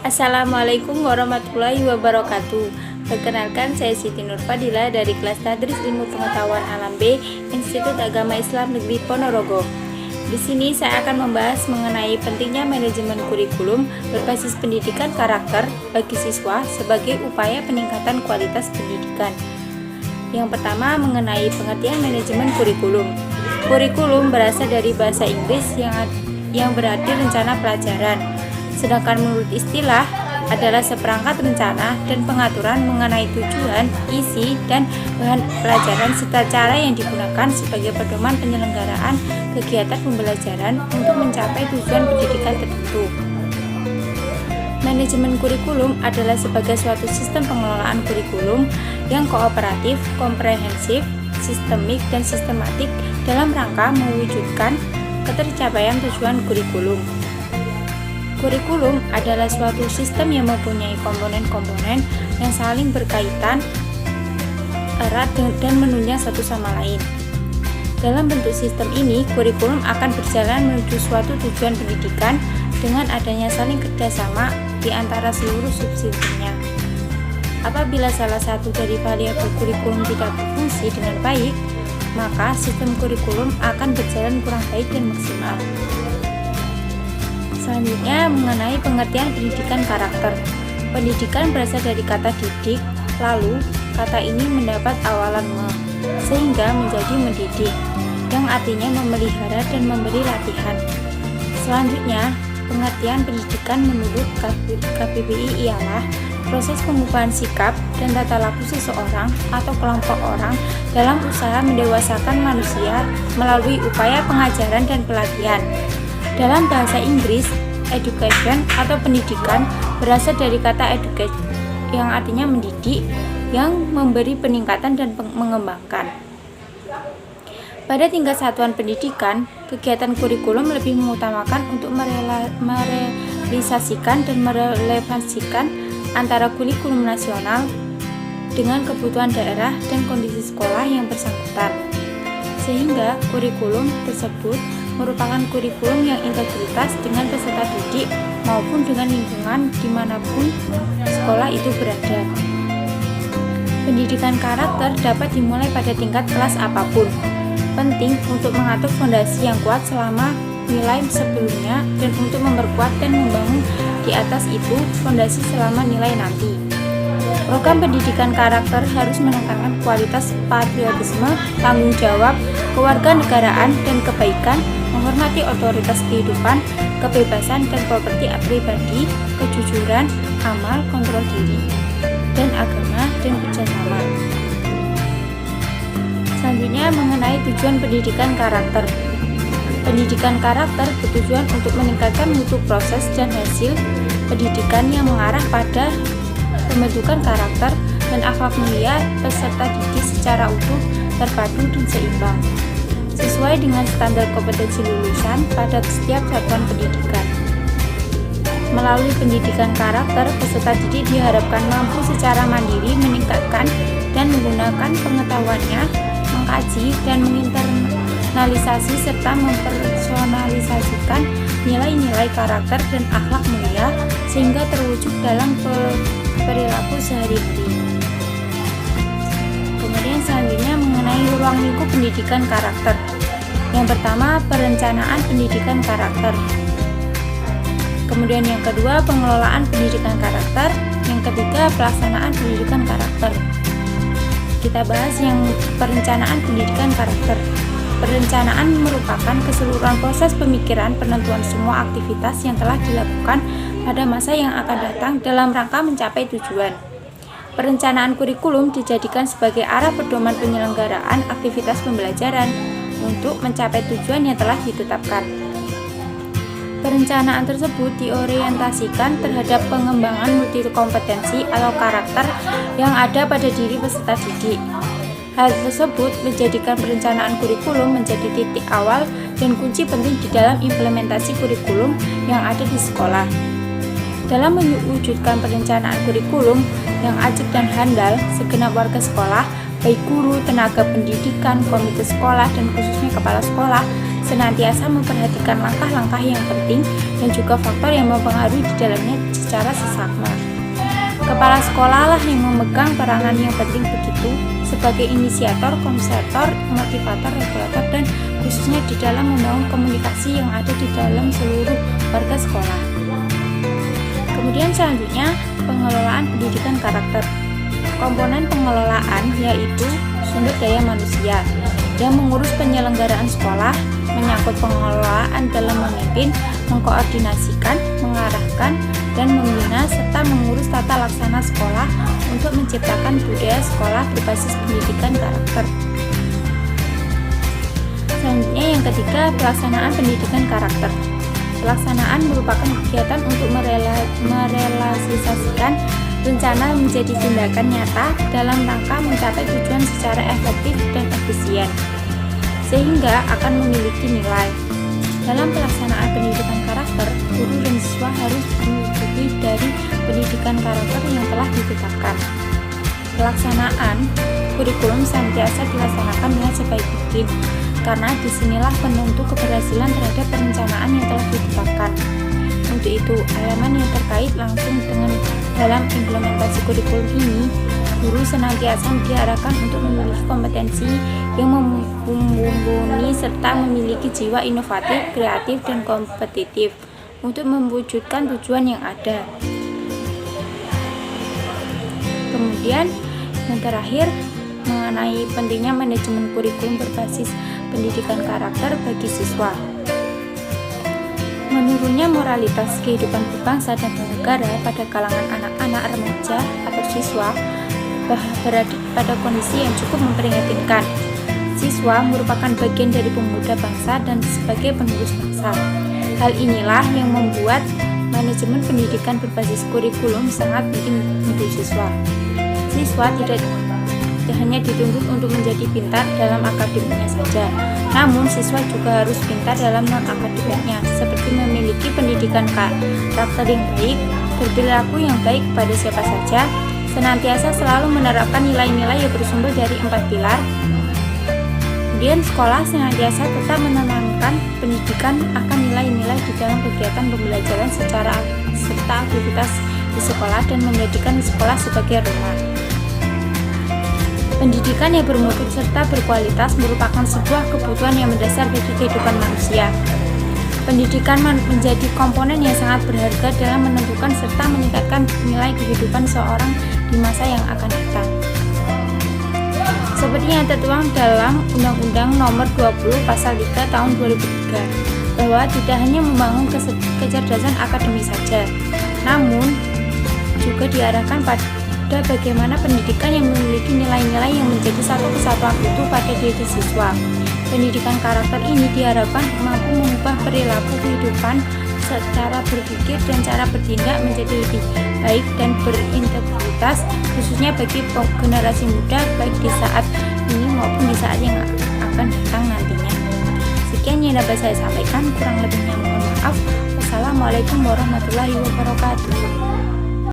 Assalamualaikum warahmatullahi wabarakatuh. Perkenalkan, saya Siti Nurfadila dari kelas Tadris Ilmu Pengetahuan Alam B, Institut Agama Islam Negeri Ponorogo. Di sini saya akan membahas mengenai pentingnya manajemen kurikulum berbasis pendidikan karakter bagi siswa sebagai upaya peningkatan kualitas pendidikan. Yang pertama, mengenai pengertian manajemen kurikulum. Kurikulum berasal dari bahasa Inggris yang berarti rencana pelajaran. Sedangkan menurut istilah adalah seperangkat rencana dan pengaturan mengenai tujuan, isi, dan bahan pelajaran serta cara yang digunakan sebagai pedoman penyelenggaraan kegiatan pembelajaran untuk mencapai tujuan pendidikan tertentu. Manajemen kurikulum adalah sebagai suatu sistem pengelolaan kurikulum yang kooperatif, komprehensif, sistemik, dan sistematik dalam rangka mewujudkan ketercapaian tujuan kurikulum. Kurikulum adalah suatu sistem yang mempunyai komponen-komponen yang saling berkaitan erat dan menunjang satu sama lain. Dalam bentuk sistem ini, kurikulum akan berjalan menuju suatu tujuan pendidikan dengan adanya saling kerjasama di antara seluruh subsistemnya. Apabila salah satu dari variabel kurikulum tidak berfungsi dengan baik, maka sistem kurikulum akan berjalan kurang baik dan maksimal. Selanjutnya, mengenai pengertian pendidikan karakter. Pendidikan berasal dari kata didik, lalu kata ini mendapat awalan sehingga menjadi mendidik, yang artinya memelihara dan memberi latihan. Selanjutnya, pengertian pendidikan menurut KBBI ialah proses pengubahan sikap dan tata laku seseorang atau kelompok orang dalam usaha mendewasakan manusia melalui upaya pengajaran dan pelatihan. Dalam bahasa Inggris, education atau pendidikan berasal dari kata educate yang artinya mendidik, yang memberi peningkatan dan mengembangkan. Pada tingkat satuan pendidikan, kegiatan kurikulum lebih mengutamakan untuk merealisasikan dan merelevansikan antara kurikulum nasional dengan kebutuhan daerah dan kondisi sekolah yang bersangkutan, sehingga kurikulum tersebut merupakan kurikulum yang integritas dengan peserta didik maupun dengan lingkungan dimanapun sekolah itu berada. Pendidikan karakter dapat dimulai pada tingkat kelas apapun. Penting untuk mengatur fondasi yang kuat selama nilai sebelumnya dan untuk memperkuat dan membangun di atas itu fondasi selama nilai nanti. Program pendidikan karakter harus menekankan kualitas patriotisme, tanggung jawab, kewarganegaraan, dan kebaikan, menghormati otoritas kehidupan, kebebasan dan properti pribadi, kejujuran, amal, kontrol diri, dan agama dan kerjasama. Selanjutnya, mengenai tujuan pendidikan karakter. Pendidikan karakter bertujuan untuk meningkatkan mutu proses dan hasil pendidikan yang mengarah pada pembentukan karakter dan akhlak mulia peserta didik secara utuh, terpadu, dan seimbang, sesuai dengan standar kompetensi lulusan pada setiap satuan pendidikan. Melalui pendidikan karakter, peserta didik diharapkan mampu secara mandiri meningkatkan dan menggunakan pengetahuannya, mengkaji dan menginternalisasi serta mempersonalisasikan nilai-nilai karakter dan akhlak mulia sehingga terwujud dalam perilaku sehari-hari. Kemudian selanjutnya mengenai ruang lingkup pendidikan karakter. Yang pertama, perencanaan pendidikan karakter. Kemudian yang kedua, pengelolaan pendidikan karakter. Yang ketiga, pelaksanaan pendidikan karakter. Kita bahas yang perencanaan pendidikan karakter. Perencanaan merupakan keseluruhan proses pemikiran penentuan semua aktivitas yang telah dilakukan pada masa yang akan datang dalam rangka mencapai tujuan. Perencanaan kurikulum dijadikan sebagai arah pedoman penyelenggaraan aktivitas pembelajaran untuk mencapai tujuan yang telah ditetapkan. Perencanaan tersebut diorientasikan terhadap pengembangan multikompetensi atau karakter yang ada pada diri peserta didik. Hal tersebut menjadikan perencanaan kurikulum menjadi titik awal dan kunci penting di dalam implementasi kurikulum yang ada di sekolah. Dalam mewujudkan perencanaan kurikulum yang ajak dan handal, segenap warga sekolah, baik guru, tenaga pendidikan, komite sekolah, dan khususnya kepala sekolah, senantiasa memperhatikan langkah-langkah yang penting dan juga faktor yang mempengaruhi di dalamnya secara sesama. Kepala sekolah lah yang memegang peranan yang penting begitu sebagai inisiator, konseptor, motivator, regulator, dan khususnya di dalam membangun komunikasi yang ada di dalam seluruh warga sekolah. Kemudian selanjutnya, pengelolaan pendidikan karakter. Komponen pengelolaan yaitu sumber daya manusia yang mengurus penyelenggaraan sekolah, menyangkut pengelolaan dalam memimpin, mengkoordinasikan, mengarahkan, dan membina serta mengurus tata laksana sekolah untuk menciptakan budaya sekolah berbasis pendidikan karakter. Selanjutnya yang ketiga, pelaksanaan pendidikan karakter. Pelaksanaan merupakan kegiatan untuk merealisasikan rencana menjadi tindakan nyata dalam rangka mencapai tujuan secara efektif dan efisien, sehingga akan memiliki nilai. Dalam pelaksanaan pendidikan karakter, guru dan siswa harus mengikuti dari pendidikan karakter yang telah ditetapkan. Pelaksanaan kurikulum senantiasa dilaksanakan dengan sebaik mungkin, karena disinilah penentu keberhasilan terhadap perencanaan yang telah ditetapkan. Untuk itu, elemen yang terkait langsung dengan dalam implementasi kurikulum ini, guru senantiasa diarahkan untuk memiliki kompetensi yang mumpuni serta memiliki jiwa inovatif, kreatif, dan kompetitif untuk mewujudkan tujuan yang ada. Kemudian, yang terakhir, mengenai pentingnya manajemen kurikulum berbasis pendidikan karakter bagi siswa. Menurunnya moralitas kehidupan berbangsa dan bernegara pada kalangan anak-anak remaja atau siswa berada pada kondisi yang cukup memprihatinkan. Siswa merupakan bagian dari pemuda bangsa dan sebagai penerus bangsa. Hal inilah yang membuat manajemen pendidikan berbasis kurikulum sangat penting untuk siswa. Siswa tidak hanya dituntut untuk menjadi pintar dalam akademiknya saja, namun siswa juga harus pintar dalam non-akademiknya, seperti memiliki pendidikan karakter yang baik, berperilaku yang baik pada siapa saja, senantiasa selalu menerapkan nilai-nilai yang bersumber dari 4 pilar. Kemudian sekolah senantiasa tetap menanamkan pendidikan akan nilai-nilai di dalam kegiatan pembelajaran serta aktivitas di sekolah dan menjadikan sekolah sebagai rumah. Pendidikan yang bermutu serta berkualitas merupakan sebuah kebutuhan yang mendasar bagi kehidupan manusia. Pendidikan menjadi komponen yang sangat berharga dalam menentukan serta meningkatkan nilai kehidupan seorang di masa yang akan datang. Seperti yang tertuang dalam Undang-Undang Nomor 20 Pasal 3 Tahun 2003, bahwa tidak hanya membangun kecerdasan akademis saja, namun juga diarahkan pada bagaimana pendidikan yang memiliki nilai-nilai yang menjadi satu kesatuan utuh pada diri siswa. Pendidikan karakter ini diharapkan mampu mengubah perilaku kehidupan secara berpikir dan cara bertindak menjadi lebih baik dan berintegritas, khususnya bagi generasi muda baik di saat ini maupun di saat yang akan datang nantinya. Sekian yang dapat saya sampaikan, kurang lebihnya mohon maaf. Wassalamualaikum warahmatullahi wabarakatuh.